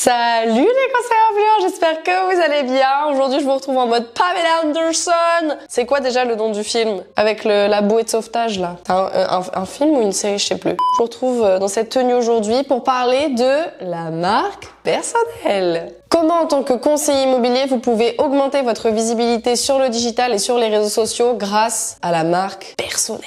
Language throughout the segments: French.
Salut les conseillers influents, j'espère que vous allez bien. Aujourd'hui je vous retrouve en mode Pamela Anderson. C'est quoi déjà le nom du film? Avec la bouée de sauvetage là. Un film ou une série, je sais plus. Je vous retrouve dans cette tenue aujourd'hui pour parler de la marque personnelle. Comment en tant que conseiller immobilier vous pouvez augmenter votre visibilité sur le digital et sur les réseaux sociaux grâce à la marque personnelle.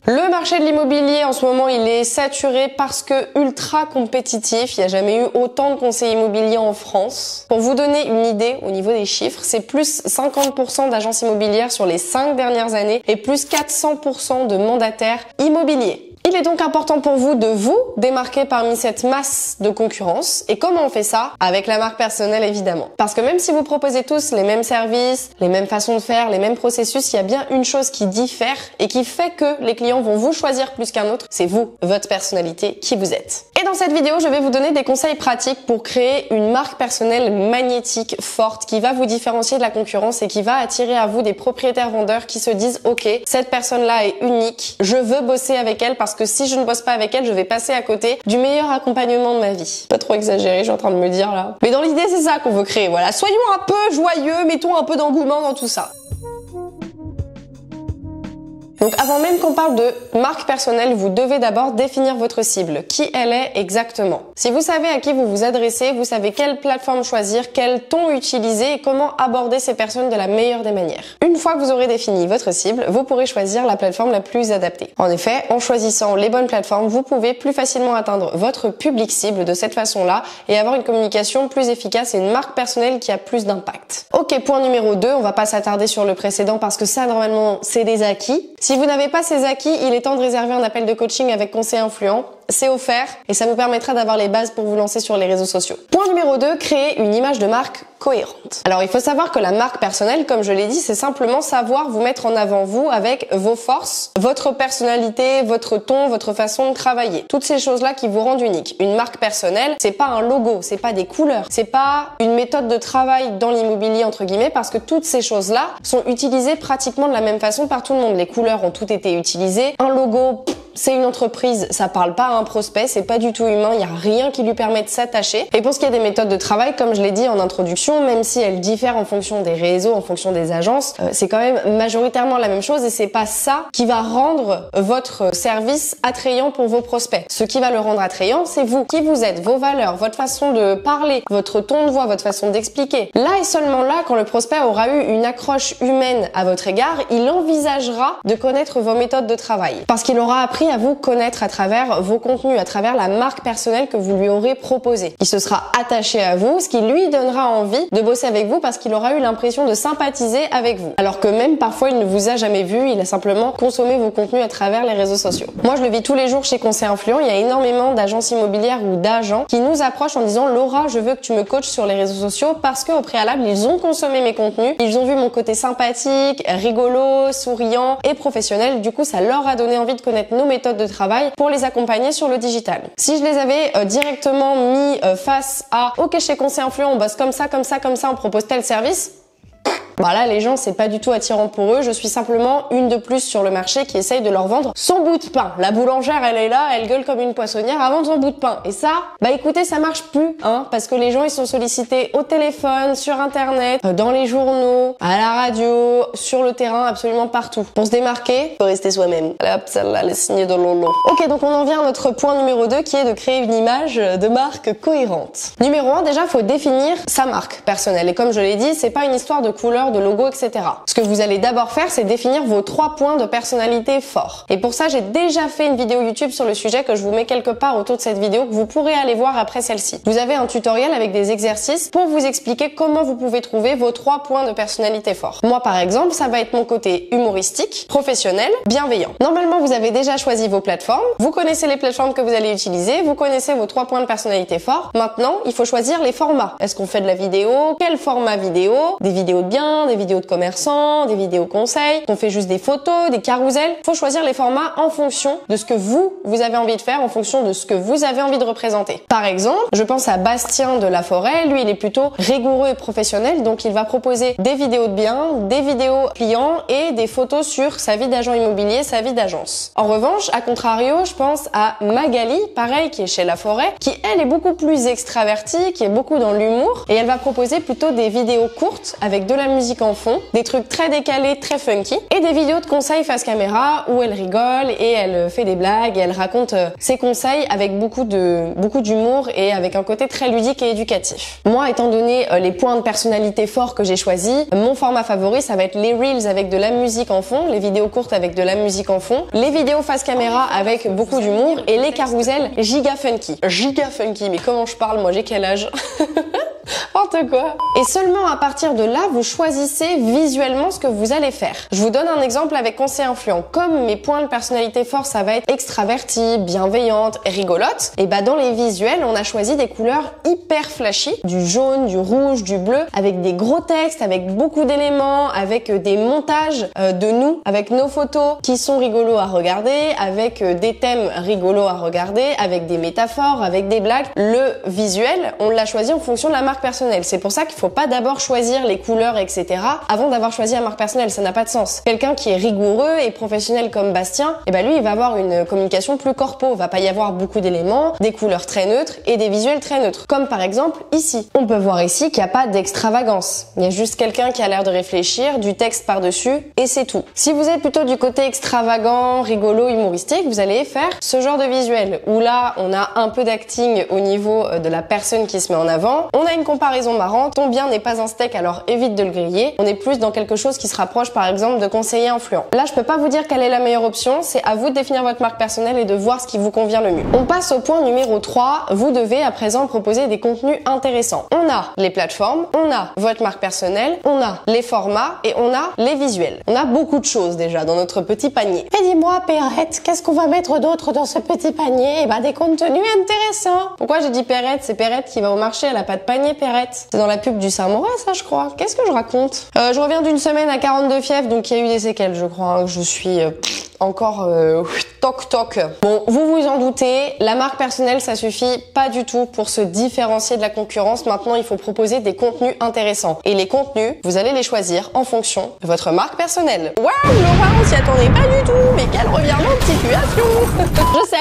Le marché de l'immobilier en ce moment il est saturé parce que ultra compétitif. Il n'y a jamais eu autant de conseillers immobiliers en France. Pour vous donner une idée au niveau des chiffres, c'est plus 50% d'agences immobilières sur les 5 dernières années et plus 400% de mandataires immobiliers. Il est donc important pour vous de vous démarquer parmi cette masse de concurrence. Et comment on fait ça? Avec la marque personnelle évidemment. Parce que même si vous proposez tous les mêmes services, les mêmes façons de faire, les mêmes processus, il y a bien une chose qui diffère et qui fait que les clients vont vous choisir plus qu'un autre. C'est vous, votre personnalité, qui vous êtes. Et dans cette vidéo, je vais vous donner des conseils pratiques pour créer une marque personnelle magnétique, forte, qui va vous différencier de la concurrence et qui va attirer à vous des propriétaires vendeurs qui se disent « Ok, cette personne-là est unique, je veux bosser avec elle parce que si je ne bosse pas avec elle, je vais passer à côté du meilleur accompagnement de ma vie. » Pas trop exagéré, je suis en train de me dire là. Mais dans l'idée, c'est ça qu'on veut créer. Voilà, soyons un peu joyeux, mettons un peu d'engouement dans tout ça. Donc avant même qu'on parle de marque personnelle, vous devez d'abord définir votre cible. Qui elle est exactement? Si vous savez à qui vous vous adressez, vous savez quelle plateforme choisir, quel ton utiliser et comment aborder ces personnes de la meilleure des manières. Une fois que vous aurez défini votre cible, vous pourrez choisir la plateforme la plus adaptée. En effet, en choisissant les bonnes plateformes, vous pouvez plus facilement atteindre votre public cible de cette façon-là et avoir une communication plus efficace et une marque personnelle qui a plus d'impact. Ok, point numéro 2, on va pas s'attarder sur le précédent parce que ça, normalement, c'est des acquis. Si vous n'avez pas ces acquis, il est temps de réserver un appel de coaching avec conseiller influent. C'est offert et ça vous permettra d'avoir les bases pour vous lancer sur les réseaux sociaux. Point numéro 2, créer une image de marque cohérente. Alors il faut savoir que la marque personnelle, comme je l'ai dit, c'est simplement savoir vous mettre en avant vous avec vos forces, votre personnalité, votre ton, votre façon de travailler. Toutes ces choses-là qui vous rendent unique. Une marque personnelle, c'est pas un logo, c'est pas des couleurs, c'est pas une méthode de travail dans l'immobilier entre guillemets parce que toutes ces choses-là sont utilisées pratiquement de la même façon par tout le monde. Les couleurs ont toutes été utilisées. Un logo, c'est une entreprise, ça parle pas à un prospect, c'est pas du tout humain, il y a rien qui lui permet de s'attacher. Et pour ce qui est des méthodes de travail, comme je l'ai dit en introduction, même si elles diffèrent en fonction des réseaux, en fonction des agences, c'est quand même majoritairement la même chose et c'est pas ça qui va rendre votre service attrayant pour vos prospects. Ce qui va le rendre attrayant, c'est vous, qui vous êtes, vos valeurs, votre façon de parler, votre ton de voix, votre façon d'expliquer. Là et seulement là, quand le prospect aura eu une accroche humaine à votre égard, il envisagera de connaître vos méthodes de travail. Parce qu'il aura appris à vous connaître à travers vos contenus, à travers la marque personnelle que vous lui aurez proposée. Il se sera attaché à vous, ce qui lui donnera envie de bosser avec vous parce qu'il aura eu l'impression de sympathiser avec vous. Alors que même parfois il ne vous a jamais vu, il a simplement consommé vos contenus à travers les réseaux sociaux. Moi je le vis tous les jours chez Conseil Influent, il y a énormément d'agences immobilières ou d'agents qui nous approchent en disant Laura, je veux que tu me coaches sur les réseaux sociaux parce qu'au préalable ils ont consommé mes contenus, ils ont vu mon côté sympathique, rigolo, souriant et professionnel. Du coup ça leur a donné envie de connaître nos méthodes de travail pour les accompagner sur le digital. Si je les avais directement mis face à ok chez Conseil Influent on bosse comme ça, on propose tel service, voilà, les gens, c'est pas du tout attirant pour eux. Je suis simplement une de plus sur le marché qui essaye de leur vendre son bout de pain. La boulangère, elle est là, elle gueule comme une poissonnière à vendre son bout de pain. Et ça, bah écoutez, ça marche plus, hein, parce que les gens, ils sont sollicités au téléphone, sur internet, dans les journaux, à la radio, sur le terrain, absolument partout. Pour se démarquer, faut rester soi-même. Allez hop, celle-là, les signes de Lolo. Ok, donc on en vient à notre point numéro 2 qui est de créer une image de marque cohérente. Numéro 1, déjà, faut définir sa marque personnelle. Et comme je l'ai dit, c'est pas une histoire de couleur, de logo, etc. Ce que vous allez d'abord faire, c'est définir vos 3 points de personnalité forts. Et pour ça, j'ai déjà fait une vidéo YouTube sur le sujet que je vous mets quelque part autour de cette vidéo que vous pourrez aller voir après celle-ci. Vous avez un tutoriel avec des exercices pour vous expliquer comment vous pouvez trouver vos 3 points de personnalité forts. Moi, par exemple, ça va être mon côté humoristique, professionnel, bienveillant. Normalement, vous avez déjà choisi vos plateformes. Vous connaissez les plateformes que vous allez utiliser. Vous connaissez vos 3 points de personnalité forts. Maintenant, il faut choisir les formats. Est-ce qu'on fait de la vidéo? Quel format vidéo? Des vidéos de bien, biens, des vidéos de commerçants, des vidéos conseils, qu'on fait juste des photos, des carousels. Faut choisir les formats en fonction de ce que vous avez envie de faire, en fonction de ce que vous avez envie de représenter. Par exemple, je pense à Bastien de La Forêt. Lui, il est plutôt rigoureux et professionnel, donc il va proposer des vidéos de biens, des vidéos clients et des photos sur sa vie d'agent immobilier, sa vie d'agence. En revanche, à contrario, je pense à Magali, pareil, qui est chez La Forêt, qui elle est beaucoup plus extravertie, qui est beaucoup dans l'humour, et elle va proposer plutôt des vidéos courtes avec de la musique en fond, des trucs très décalés, très funky, et des vidéos de conseils face caméra où elle rigole et elle fait des blagues et elle raconte ses conseils avec beaucoup d'humour et avec un côté très ludique et éducatif. Moi, étant donné les points de personnalité forts que j'ai choisis, mon format favori, ça va être les reels avec de la musique en fond, les vidéos courtes avec de la musique en fond, les vidéos face caméra avec beaucoup d'humour et les carousels giga funky. Giga funky, mais comment je parle, moi j'ai quel âge? N'importe quoi. Et seulement à partir de là, vous choisissez visuellement ce que vous allez faire. Je vous donne un exemple avec conseil influent. Comme mes points de personnalité forts, ça va être extravertie, bienveillante, rigolote, et bah dans les visuels, on a choisi des couleurs hyper flashy, du jaune, du rouge, du bleu, avec des gros textes, avec beaucoup d'éléments, avec des montages de nous, avec nos photos qui sont rigolos à regarder, avec des thèmes rigolos à regarder, avec des métaphores, avec des blagues. Le visuel, on l'a choisi en fonction de la marque personnelle. C'est pour ça qu'il faut pas d'abord choisir les couleurs, etc. avant d'avoir choisi la marque personnelle. Ça n'a pas de sens. Quelqu'un qui est rigoureux et professionnel comme Bastien, et ben lui, il va avoir une communication plus corpo. Va pas y avoir beaucoup d'éléments, des couleurs très neutres et des visuels très neutres. Comme par exemple ici. On peut voir ici qu'il n'y a pas d'extravagance. Il y a juste quelqu'un qui a l'air de réfléchir, du texte par-dessus et c'est tout. Si vous êtes plutôt du côté extravagant, rigolo, humoristique, vous allez faire ce genre de visuel où là, on a un peu d'acting au niveau de la personne qui se met en avant. On a une comparaison marrante, ton bien n'est pas un steak alors évite de le griller. On est plus dans quelque chose qui se rapproche par exemple de conseiller influent. Là je peux pas vous dire quelle est la meilleure option, c'est à vous de définir votre marque personnelle et de voir ce qui vous convient le mieux. On passe au point numéro 3, vous devez à présent proposer des contenus intéressants. On a les plateformes, on a votre marque personnelle, on a les formats et on a les visuels. On a beaucoup de choses déjà dans notre petit panier. Et dis-moi Perrette, qu'est-ce qu'on va mettre d'autre dans ce petit panier? Eh ben des contenus intéressants. Pourquoi j'ai dit Perrette? C'est Perrette qui va au marché, elle a pas de panier Perrette. C'est dans la pub du Saint-Morin ça je crois. Qu'est-ce que je raconte? Je reviens d'une semaine à 42 fièvres donc il y a eu des séquelles je crois. Je suis encore toc toc. Bon, vous vous en doutez, la marque personnelle ça suffit pas du tout pour se différencier de la concurrence. Maintenant il faut proposer des contenus intéressants. Et les contenus, vous allez les choisir en fonction de votre marque personnelle. Waouh Laura, on s'y attendait pas du tout. Mais quel revirement de situation.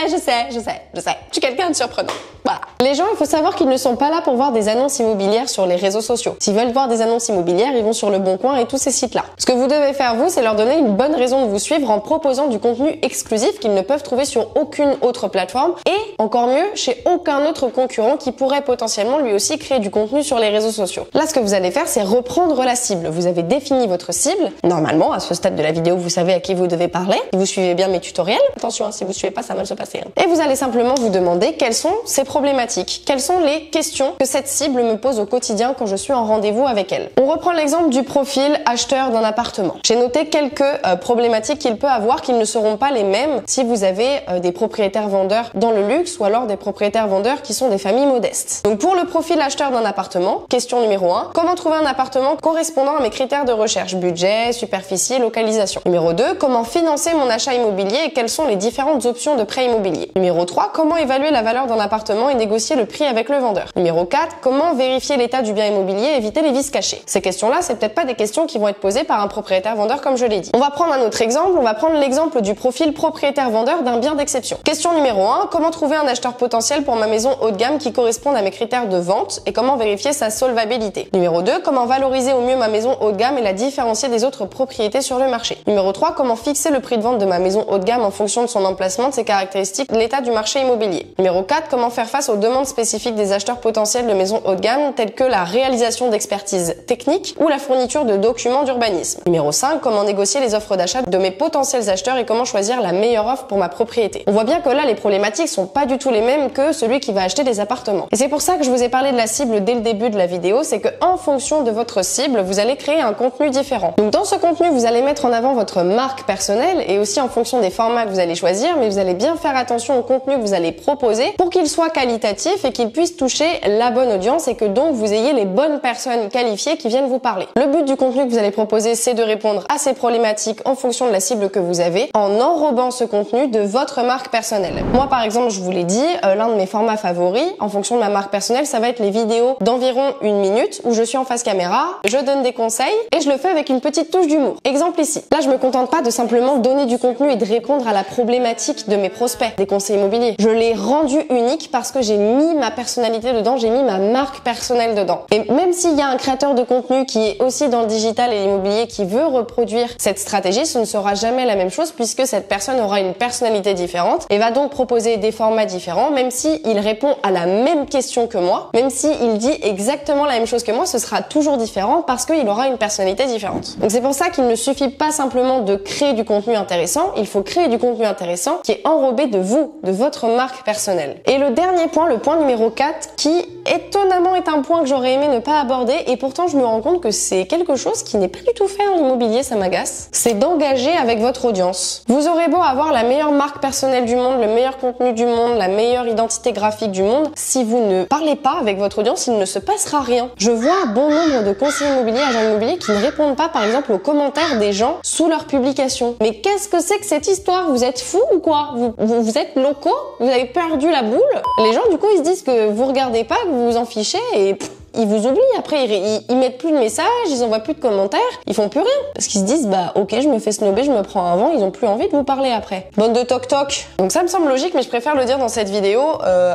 Je sais. Je suis quelqu'un de surprenant. Voilà. Les gens, il faut savoir qu'ils ne sont pas là pour voir des annonces immobilières sur les réseaux sociaux. S'ils veulent voir des annonces immobilières, ils vont sur Le Bon Coin et tous ces sites-là. Ce que vous devez faire, vous, c'est leur donner une bonne raison de vous suivre en proposant du contenu exclusif qu'ils ne peuvent trouver sur aucune autre plateforme et, encore mieux, chez aucun autre concurrent qui pourrait potentiellement lui aussi créer du contenu sur les réseaux sociaux. Là, ce que vous allez faire, c'est reprendre la cible. Vous avez défini votre cible. Normalement, à ce stade de la vidéo, vous savez à qui vous devez parler. Si vous suivez bien mes tutoriels. Attention, si vous suivez pas, ça va mal se passer. Et vous allez simplement vous demander quelles sont ces problématiques. Quelles sont les questions que cette cible me pose au quotidien quand je suis en rendez-vous avec elle. On reprend l'exemple du profil acheteur d'un appartement. J'ai noté quelques problématiques qu'il peut avoir qui ne seront pas les mêmes si vous avez des propriétaires vendeurs dans le luxe ou alors des propriétaires vendeurs qui sont des familles modestes. Donc pour le profil acheteur d'un appartement, question numéro 1, comment trouver un appartement correspondant à mes critères de recherche, budget, superficie, localisation. Numéro 2, comment financer mon achat immobilier et quelles sont les différentes options de prêt immobilier. Numéro 3, comment évaluer la valeur d'un appartement et négocier le prix avec le vendeur. Numéro 4, comment vérifier l'état du bien immobilier et éviter les vices cachés. Ces questions-là, c'est peut-être pas des questions qui vont être posées par un propriétaire vendeur comme je l'ai dit. On va prendre un autre exemple, on va prendre l'exemple du profil propriétaire vendeur d'un bien d'exception. Question numéro 1, comment trouver un acheteur potentiel pour ma maison haut de gamme qui corresponde à mes critères de vente et comment vérifier sa solvabilité. Numéro 2, comment valoriser au mieux ma maison haut de gamme et la différencier des autres propriétés sur le marché. Numéro 3, comment fixer le prix de vente de ma maison haut de gamme en fonction de son emplacement, de ses caractéristiques, de l'état du marché immobilier. Numéro 4, comment faire face aux demandes spécifiques des acheteurs potentiels de maisons haut de gamme telles que la réalisation d'expertise technique ou la fourniture de documents d'urbanisme. Numéro 5, comment négocier les offres d'achat de mes potentiels acheteurs et comment choisir la meilleure offre pour ma propriété. On voit bien que là, les problématiques sont pas du tout les mêmes que celui qui va acheter des appartements. Et c'est pour ça que je vous ai parlé de la cible dès le début de la vidéo, c'est que en fonction de votre cible, vous allez créer un contenu différent. Donc dans ce contenu, vous allez mettre en avant votre marque personnelle et aussi en fonction des formats que vous allez choisir, mais vous allez bien faire attention au contenu que vous allez proposer pour qu'il soit qualitatif et qu'il puisse toucher la bonne audience et que donc vous ayez les bonnes personnes qualifiées qui viennent vous parler. Le but du contenu que vous allez proposer, c'est de répondre à ces problématiques en fonction de la cible que vous avez en enrobant ce contenu de votre marque personnelle. Moi par exemple, je vous l'ai dit, l'un de mes formats favoris en fonction de ma marque personnelle, ça va être les vidéos d'environ 1 minute où je suis en face caméra, je donne des conseils et je le fais avec une petite touche d'humour. Exemple ici. Là, je me contente pas de simplement donner du contenu et de répondre à la problématique de mes prospects, des conseils immobiliers. Je l'ai rendu unique parce que j'ai mis ma personnalité dedans, j'ai mis ma marque personnelle dedans. Et même s'il y a un créateur de contenu qui est aussi dans le digital et l'immobilier qui veut reproduire cette stratégie, ce ne sera jamais la même chose puisque cette personne aura une personnalité différente et va donc proposer des formats différents, même si il répond à la même question que moi, même si il dit exactement la même chose que moi, ce sera toujours différent parce qu'il aura une personnalité différente. Donc c'est pour ça qu'il ne suffit pas simplement de créer du contenu intéressant, il faut créer du contenu intéressant qui est enrobé de vous, de votre marque personnelle. Et le dernier point, le point numéro 4, qui étonnamment est un point que j'aurais aimé ne pas aborder et pourtant je me rends compte que c'est quelque chose qui n'est pas du tout fait en immobilier, ça m'agace, c'est d'engager avec votre audience. Vous aurez beau avoir la meilleure marque personnelle du monde, le meilleur contenu du monde, la meilleure identité graphique du monde, si vous ne parlez pas avec votre audience, il ne se passera rien. Je vois bon nombre de conseillers immobiliers, agents immobiliers qui ne répondent pas par exemple aux commentaires des gens sous leurs publications. Mais qu'est-ce que c'est que cette histoire? Vous êtes fous ou quoi? Vous êtes locaux? Vous avez perdu la boule? Les gens du coup ils se disent que vous regardez pas, que vous vous en fichez et ils vous oublient. Après ils mettent plus de messages, ils envoient plus de commentaires, ils font plus rien parce qu'ils se disent bah ok, je me fais snober, je me prends un vent, ils ont plus envie de vous parler après. Bande de toc-toc. Donc ça me semble logique, mais je préfère le dire dans cette vidéo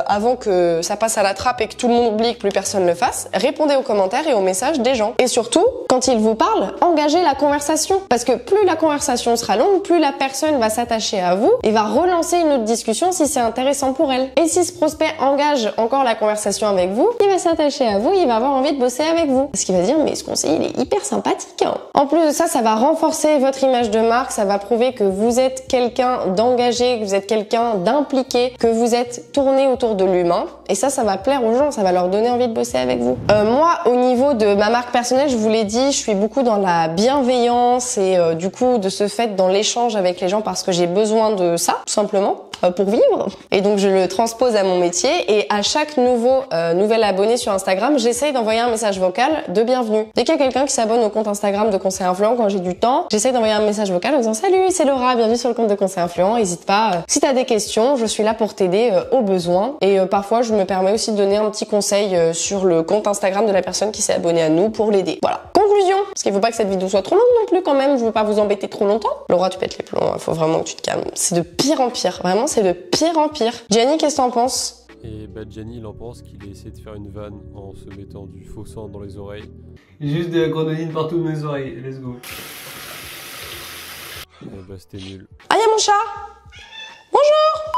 avant que ça passe à la trappe et que tout le monde oublie, que plus personne le fasse. Répondez aux commentaires et aux messages des gens. Et surtout, quand ils vous parlent, engagez la conversation parce que plus la conversation sera longue, plus la personne va s'attacher à vous et va relancer une autre discussion si c'est intéressant pour elle. Et si ce prospect engage encore la conversation avec vous, il va s'attacher à vous, il va avoir envie de bosser avec vous. Parce qu'il va dire mais ce conseiller il est hyper sympathique hein. En plus de ça, ça va renforcer votre image de marque, ça va prouver que vous êtes quelqu'un d'engagé, que vous êtes quelqu'un d'impliqué, que vous êtes tourné autour de l'humain. Et ça va plaire aux gens, ça va leur donner envie de bosser avec vous. Moi, au niveau de ma marque personnelle, je vous l'ai dit, je suis beaucoup dans la bienveillance et du coup de ce fait dans l'échange avec les gens parce que j'ai besoin de ça, tout simplement. Pour vivre. Et donc je le transpose à mon métier et à chaque nouvel abonné sur Instagram, j'essaye d'envoyer un message vocal de bienvenue. Dès qu'il y a quelqu'un qui s'abonne au compte Instagram de Conseil Influent, quand j'ai du temps, j'essaye d'envoyer un message vocal en disant salut, c'est Laura, bienvenue sur le compte de Conseil Influent, n'hésite pas, si t'as des questions, je suis là pour t'aider au besoin. Et parfois je me permets aussi de donner un petit conseil sur le compte Instagram de la personne qui s'est abonnée à nous pour l'aider. Voilà. Conclusion, parce qu'il faut pas que cette vidéo soit trop longue non plus quand même, je veux pas vous embêter trop longtemps. Laura, tu pètes les plombs, il faut vraiment que tu te calmes. C'est de pire en pire, vraiment c'est de pire en pire. Gianni, qu'est-ce que t'en penses? Et bah Gianni il en pense qu'il a essayé de faire une vanne en se mettant du faux sang dans les oreilles. Juste de la grenadine partout de mes oreilles, let's go. Et bah c'était nul. Ah y'a mon chat. Bonjour.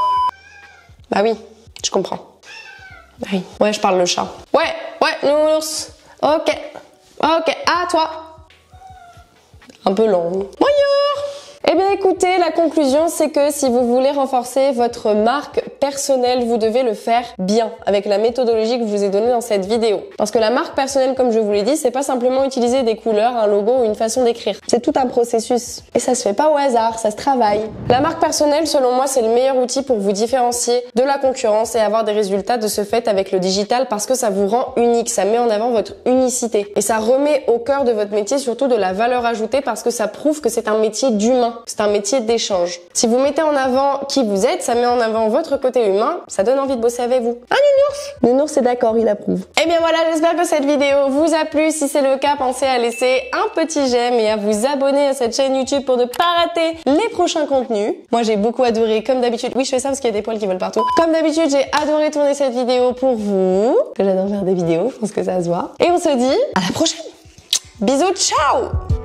Bah oui, je comprends. Bah oui, ouais je parle le chat. Ouais, nounours. Ok, à toi. Un peu lent. Bonjour. Eh bien écoutez, la conclusion c'est que si vous voulez renforcer votre marque personnelle, vous devez le faire bien avec la méthodologie que je vous ai donnée dans cette vidéo. Parce que la marque personnelle, comme je vous l'ai dit, c'est pas simplement utiliser des couleurs, un logo ou une façon d'écrire. C'est tout un processus. Et ça se fait pas au hasard, ça se travaille. La marque personnelle, selon moi, c'est le meilleur outil pour vous différencier de la concurrence et avoir des résultats de ce fait avec le digital parce que ça vous rend unique, ça met en avant votre unicité. Et ça remet au cœur de votre métier surtout de la valeur ajoutée parce que ça prouve que c'est un métier d'humain. C'est un métier d'échange. Si vous mettez en avant qui vous êtes, ça met en avant votre côté humain, ça donne envie de bosser avec vous. Ah, Nounours? Nounours est d'accord, il approuve. Eh bien voilà, j'espère que cette vidéo vous a plu. Si c'est le cas, pensez à laisser un petit j'aime et à vous abonner à cette chaîne YouTube pour ne pas rater les prochains contenus. Moi, j'ai beaucoup adoré, comme d'habitude. Oui, je fais ça parce qu'il y a des poils qui volent partout. Comme d'habitude, j'ai adoré tourner cette vidéo pour vous. J'adore faire des vidéos, je pense que ça se voit. Et on se dit à la prochaine. Bisous, ciao!